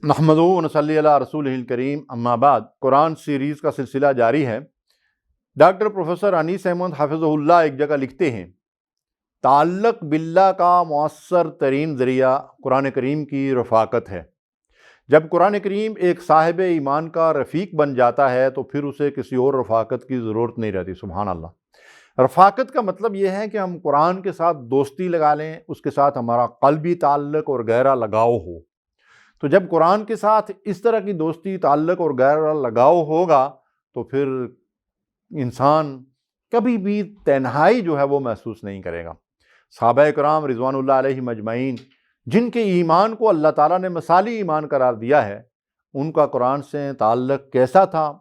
نحمدہ و نصلی علی رسولہ الکریم، اما بعد۔ قرآن سیریز کا سلسلہ جاری ہے۔ ڈاکٹر پروفیسر انیس احمد حافظہ اللہ ایک جگہ لکھتے ہیں، تعلق باللہ کا مؤثر ترین ذریعہ قرآن کریم کی رفاقت ہے۔ جب قرآن کریم ایک صاحب ایمان کا رفیق بن جاتا ہے تو پھر اسے کسی اور رفاقت کی ضرورت نہیں رہتی۔ سبحان اللہ۔ رفاقت کا مطلب یہ ہے کہ ہم قرآن کے ساتھ دوستی لگا لیں، اس کے ساتھ ہمارا قلبی تعلق اور گہرا لگاؤ ہو۔ تو جب قرآن کے ساتھ اس طرح کی دوستی، تعلق اور گہرا لگاؤ ہوگا تو پھر انسان کبھی بھی تنہائی جو ہے وہ محسوس نہیں کرے گا۔ صحابہ کرام رضوان اللہ علیہم اجمعین، جن کے ایمان کو اللہ تعالیٰ نے مثالی ایمان قرار دیا ہے، ان کا قرآن سے تعلق کیسا تھا؟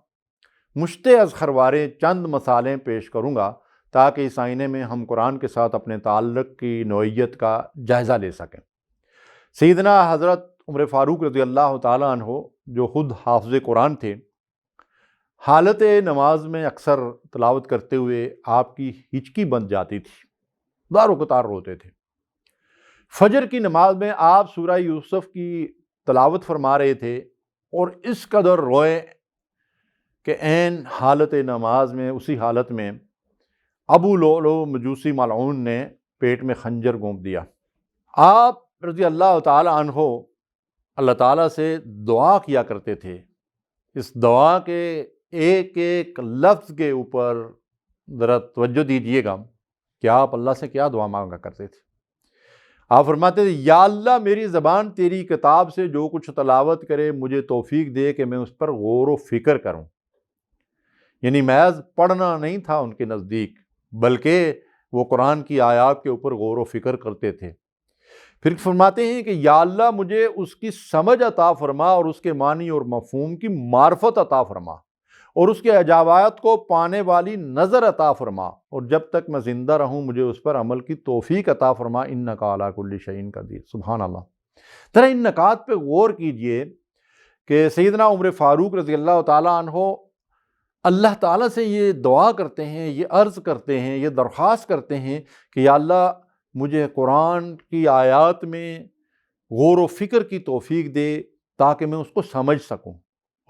مشت از خروارے چند مثالیں پیش کروں گا تاکہ اس آئینے میں ہم قرآن کے ساتھ اپنے تعلق کی نوعیت کا جائزہ لے سکیں۔ سیدنا حضرت عمر فاروق رضی اللہ تعالیٰ عنہ، جو خود حافظ قرآن تھے، حالت نماز میں اکثر تلاوت کرتے ہوئے آپ کی ہچکی بند جاتی تھی، دار و قطار روتے تھے۔ فجر کی نماز میں آپ سورہ یوسف کی تلاوت فرما رہے تھے اور اس قدر روئے کہ عین حالت نماز میں، اسی حالت میں ابو لؤلؤ مجوسی ملعون نے پیٹ میں خنجر گھونپ دیا۔ آپ رضی اللہ تعالیٰ عنہ اللہ تعالیٰ سے دعا کیا کرتے تھے۔ اس دعا کے ایک ایک لفظ کے اوپر ذرا توجہ دیجیے گا کہ آپ اللہ سے کیا دعا مانگا کرتے تھے۔ آپ فرماتے تھے، یا اللہ میری زبان تیری کتاب سے جو کچھ تلاوت کرے مجھے توفیق دے کہ میں اس پر غور و فکر کروں۔ یعنی محض پڑھنا نہیں تھا ان کے نزدیک، بلکہ وہ قرآن کی آیات کے اوپر غور و فکر کرتے تھے۔ پھر فرماتے ہیں کہ یا اللہ مجھے اس کی سمجھ عطا فرما اور اس کے معنی اور مفہوم کی معرفت عطا فرما اور اس کے عجائبات کو پانے والی نظر عطا فرما، اور جب تک میں زندہ رہوں مجھے اس پر عمل کی توفیق عطا فرما، انک علی کل شیء قدیر۔ سبحان اللہ۔ ذرا ان نکات پہ غور کیجئے کہ سیدنا عمر فاروق رضی اللہ تعالیٰ عنہ اللہ تعالیٰ سے یہ دعا کرتے ہیں، یہ عرض کرتے ہیں، یہ درخواست کرتے ہیں کہ یا اللہ مجھے قرآن کی آیات میں غور و فکر کی توفیق دے تاکہ میں اس کو سمجھ سکوں،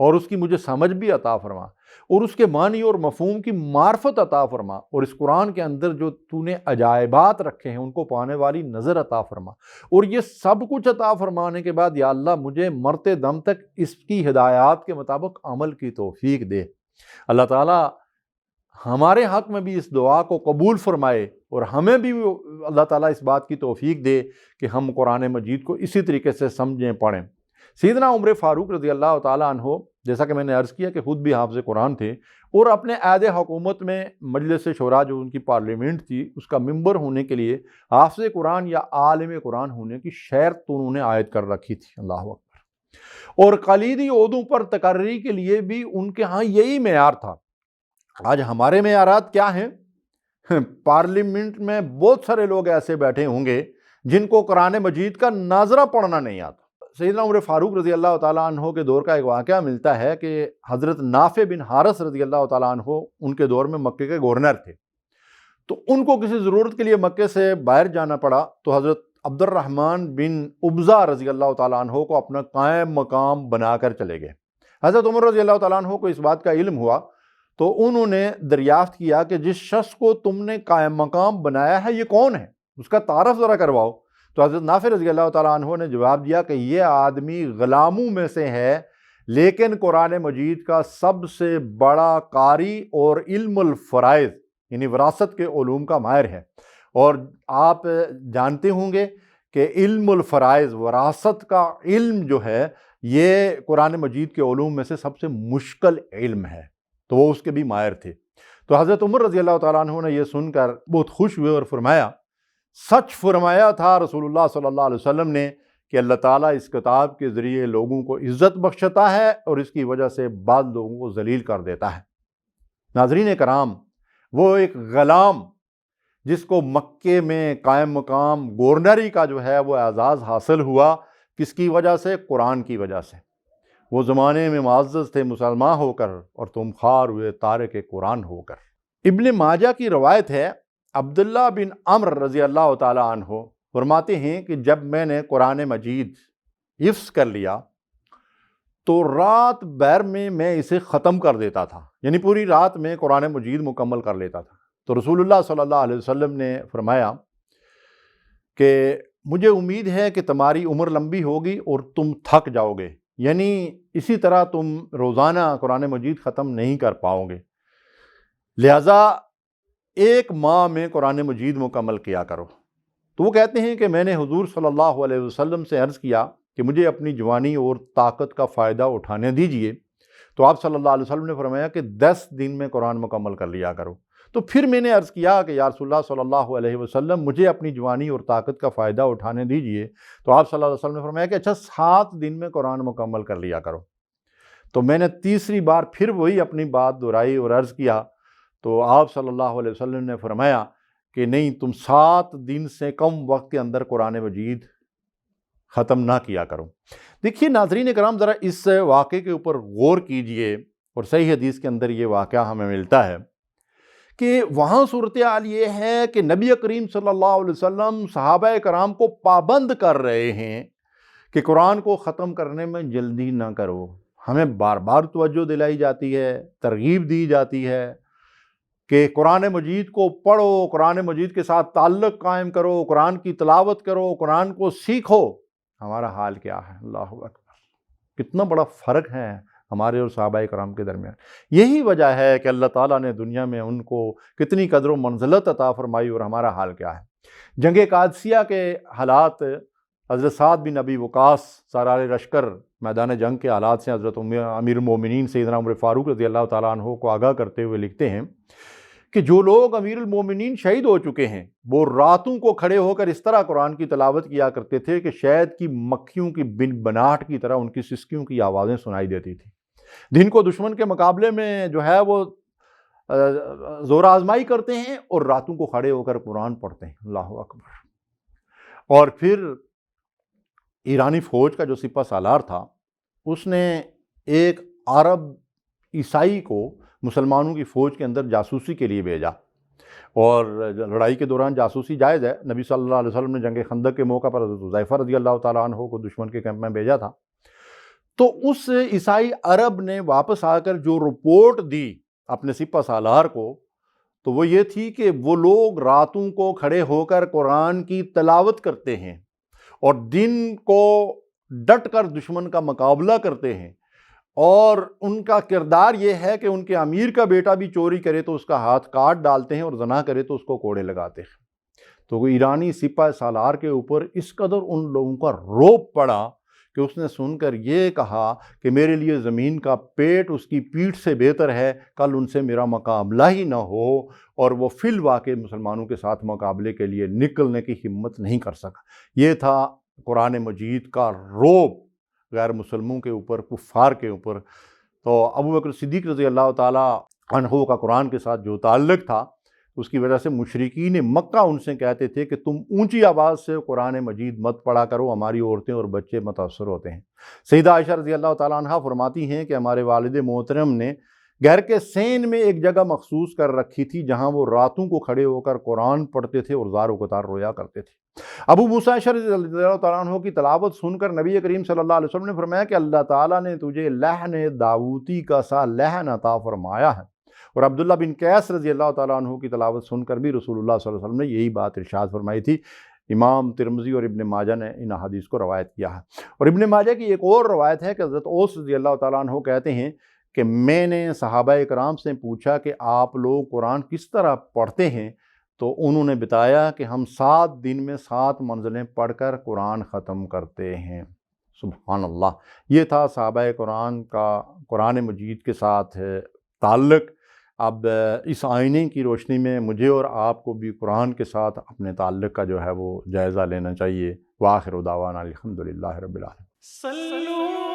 اور اس کی مجھے سمجھ بھی عطا فرما، اور اس کے معنی اور مفہوم کی معرفت عطا فرما، اور اس قرآن کے اندر جو تو نے عجائبات رکھے ہیں ان کو پانے والی نظر عطا فرما، اور یہ سب کچھ عطا فرمانے کے بعد یا اللہ مجھے مرتے دم تک اس کی ہدایات کے مطابق عمل کی توفیق دے۔ اللہ تعالیٰ ہمارے حق میں بھی اس دعا کو قبول فرمائے اور ہمیں بھی اللہ تعالیٰ اس بات کی توفیق دے کہ ہم قرآن مجید کو اسی طریقے سے سمجھیں، پڑھیں۔ سیدنا عمر فاروق رضی اللہ تعالیٰ عنہ، جیسا کہ میں نے عرض کیا کہ خود بھی حافظ قرآن تھے، اور اپنے عہد حکومت میں مجلس شورا جو ان کی پارلیمنٹ تھی اس کا ممبر ہونے کے لیے حافظ قرآن یا عالم قرآن ہونے کی شرط تو انہوں نے عائد کر رکھی تھی۔ اللہ اکبر۔ اور کلیدی عہدوں پر تقرری کے لیے بھی ان کے ہاں یہی معیار تھا۔ آج ہمارے معیارات کیا ہیں؟ پارلیمنٹ میں بہت سارے لوگ ایسے بیٹھے ہوں گے جن کو قرآن مجید کا ناظرہ پڑھنا نہیں آتا۔ سیدنا عمر فاروق رضی اللہ تعالیٰ عنہ کے دور کا ایک واقعہ ملتا ہے کہ حضرت نافع بن حارث رضی اللہ تعالیٰ عنہ ان کے دور میں مکے کے گورنر تھے، تو ان کو کسی ضرورت کے لیے مکے سے باہر جانا پڑا، تو حضرت عبد الرحمن بن ابزہ رضی اللہ تعالیٰ عنہ کو اپنا قائم مقام بنا کر چلے گئے۔ حضرت عمر رضی اللہ تعالیٰ عنہ کو اس بات کا علم ہوا تو انہوں نے دریافت کیا کہ جس شخص کو تم نے قائم مقام بنایا ہے یہ کون ہے، اس کا تعارف ذرا کرواؤ۔ تو حضرت نافع رضی اللہ تعالیٰ عنہ نے جواب دیا کہ یہ آدمی غلاموں میں سے ہے، لیکن قرآن مجید کا سب سے بڑا قاری اور علم الفرائض یعنی وراثت کے علوم کا ماہر ہے۔ اور آپ جانتے ہوں گے کہ علم الفرائض، وراثت کا علم جو ہے، یہ قرآن مجید کے علوم میں سے سب سے مشکل علم ہے، تو وہ اس کے بھی ماہر تھے۔ تو حضرت عمر رضی اللہ تعالیٰ عنہ نے یہ سن کر بہت خوش ہوئے اور فرمایا، سچ فرمایا تھا رسول اللہ صلی اللہ علیہ وسلم نے کہ اللہ تعالیٰ اس کتاب کے ذریعے لوگوں کو عزت بخشتا ہے اور اس کی وجہ سے بعض لوگوں کو ذلیل کر دیتا ہے۔ ناظرین کرام، وہ ایک غلام جس کو مکے میں قائم مقام گورنری کا جو ہے وہ اعزاز حاصل ہوا، کس کی وجہ سے؟ قرآن کی وجہ سے۔ وہ زمانے میں معزز تھے مسلمان ہو کر، اور تم خوار ہوئے تارک قرآن ہو کر۔ ابن ماجہ کی روایت ہے، عبداللہ بن عمر رضی اللہ تعالیٰ عنہ فرماتے ہیں کہ جب میں نے قرآن مجید حفظ کر لیا تو رات بھر میں اسے ختم کر دیتا تھا، یعنی پوری رات میں قرآن مجید مکمل کر لیتا تھا۔ تو رسول اللہ صلی اللہ علیہ وسلم نے فرمایا کہ مجھے امید ہے کہ تمہاری عمر لمبی ہوگی اور تم تھک جاؤ گے، یعنی اسی طرح تم روزانہ قرآن مجید ختم نہیں کر پاؤ گے، لہٰذا ایک ماہ میں قرآن مجید مکمل کیا کرو۔ تو وہ کہتے ہیں کہ میں نے حضور صلی اللہ علیہ وسلم سے عرض کیا کہ مجھے اپنی جوانی اور طاقت کا فائدہ اٹھانے دیجئے، تو آپ صلی اللہ علیہ وسلم نے فرمایا کہ 10 دن میں قرآن مکمل کر لیا کرو۔ تو پھر میں نے عرض کیا کہ یا رسول اللہ صلی اللہ علیہ وسلم مجھے اپنی جوانی اور طاقت کا فائدہ اٹھانے دیجئے، تو آپ صلی اللہ علیہ وسلم نے فرمایا کہ اچھا 7 دن میں قرآن مکمل کر لیا کرو۔ تو میں نے تیسری بار پھر وہی اپنی بات دہرائی اور عرض کیا، تو آپ صلی اللہ علیہ وسلم نے فرمایا کہ نہیں، تم 7 دن سے کم وقت کے اندر قرآن مجید ختم نہ کیا کرو۔ دیکھیے ناظرین کرام، ذرا اس واقعے کے اوپر غور کیجئے، اور صحیح حدیث کے اندر یہ واقعہ ہمیں ملتا ہے کہ وہاں صورتحال یہ ہے کہ نبی کریم صلی اللہ علیہ وسلم صحابہ کرام کو پابند کر رہے ہیں کہ قرآن کو ختم کرنے میں جلدی نہ کرو۔ ہمیں بار بار توجہ دلائی جاتی ہے، ترغیب دی جاتی ہے کہ قرآن مجید کو پڑھو، قرآن مجید کے ساتھ تعلق قائم کرو، قرآن کی تلاوت کرو، قرآن کو سیکھو۔ ہمارا حال کیا ہے؟ اللہ اکبر، کتنا بڑا فرق ہے ہمارے اور صحابہ کرام کے درمیان۔ یہی وجہ ہے کہ اللہ تعالیٰ نے دنیا میں ان کو کتنی قدر و منزلت عطا فرمائی، اور ہمارا حال کیا ہے۔ جنگ قادسیہ کے حالات، حضرت سعد بن ابی وقاص سالار لشکر میدان جنگ کے حالات سے حضرت امیر المومنین سیدنا عمر فاروق رضی اللہ تعالیٰ عنہ کو آگاہ کرتے ہوئے لکھتے ہیں کہ جو لوگ امیر المومنین شہید ہو چکے ہیں وہ راتوں کو کھڑے ہو کر اس طرح قرآن کی تلاوت کیا کرتے تھے کہ شہد کی مکھیوں کی بناہٹ کی طرح ان کی سسکیوں کی آوازیں سنائی دیتی تھی۔ دن کو دشمن کے مقابلے میں جو ہے وہ زور آزمائی کرتے ہیں، اور راتوں کو کھڑے ہو کر قرآن پڑھتے ہیں۔ اللہ اکبر۔ اور پھر ایرانی فوج کا جو سپہ سالار تھا، اس نے ایک عرب عیسائی کو مسلمانوں کی فوج کے اندر جاسوسی کے لیے بھیجا، اور لڑائی کے دوران جاسوسی جائز ہے۔ نبی صلی اللہ علیہ وسلم نے جنگ خندق کے موقع پر حضرت حذیفہ رضی اللہ تعالیٰ عنہ کو دشمن کے کیمپ میں بھیجا تھا۔ تو اس عیسائی عرب نے واپس آ کر جو رپورٹ دی اپنے سپہ سالار کو، تو وہ یہ تھی کہ وہ لوگ راتوں کو کھڑے ہو کر قرآن کی تلاوت کرتے ہیں، اور دن کو ڈٹ کر دشمن کا مقابلہ کرتے ہیں، اور ان کا کردار یہ ہے کہ ان کے امیر کا بیٹا بھی چوری کرے تو اس کا ہاتھ کاٹ ڈالتے ہیں، اور زنا کرے تو اس کو کوڑے لگاتے ہیں۔ تو وہ ایرانی سپہ سالار کے اوپر اس قدر ان لوگوں کا رعب پڑا کہ اس نے سن کر یہ کہا کہ میرے لیے زمین کا پیٹ اس کی پیٹھ سے بہتر ہے، کل ان سے میرا مقابلہ ہی نہ ہو، اور وہ فی الواقع مسلمانوں کے ساتھ مقابلے کے لیے نکلنے کی ہمت نہیں کر سکا۔ یہ تھا قرآن مجید کا رعب غیر مسلموں کے اوپر، کفار کے اوپر۔ تو ابو بکر صدیق رضی اللہ تعالیٰ عنہ کا قرآن کے ساتھ جو تعلق تھا، اس کی وجہ سے مشرکین مکہ ان سے کہتے تھے کہ تم اونچی آواز سے قرآن مجید مت پڑھا کرو، ہماری عورتیں اور بچے متاثر ہوتے ہیں۔ سیدہ عائشہ رضی اللہ تعالیٰ عنہ فرماتی ہیں کہ ہمارے والد محترم نے گھر کے سین میں ایک جگہ مخصوص کر رکھی تھی جہاں وہ راتوں کو کھڑے ہو کر قرآن پڑھتے تھے اور زار و قطار رویا کرتے تھے۔ ابو موسیٰ اشعری رضی اللہ تعالیٰ عنہ کی تلاوت سن کر نبی کریم صلی اللہ علیہ وسلم نے فرمایا کہ اللہ تعالیٰ نے تجھے لحن داؤدی کا سا لحن عطا فرمایا ہے۔ اور عبداللہ بن قیس رضی اللہ تعالیٰ عنہ کی تلاوت سن کر بھی رسول اللہ صلی اللہ علیہ وسلم نے یہی بات ارشاد فرمائی تھی۔ امام ترمذی اور ابن ماجہ نے ان حدیث کو روایت کیا ہے۔ اور ابن ماجہ کی ایک اور روایت ہے کہ حضرت اوس رضی اللہ تعالیٰ عنہ کہتے ہیں کہ میں نے صحابہ کرام سے پوچھا کہ آپ لوگ قرآن کس طرح پڑھتے ہیں، تو انہوں نے بتایا کہ ہم 7 دن میں 7 منزلیں پڑھ کر قرآن ختم کرتے ہیں۔ سبحان اللہ۔ یہ تھا صحابہ قرآن کا قرآن مجید کے ساتھ تعلق۔ اب اس آئینے کی روشنی میں مجھے اور آپ کو بھی قرآن کے ساتھ اپنے تعلق کا جو ہے وہ جائزہ لینا چاہیے۔ وآخر دعوانا الحمدللہ رب العالمین۔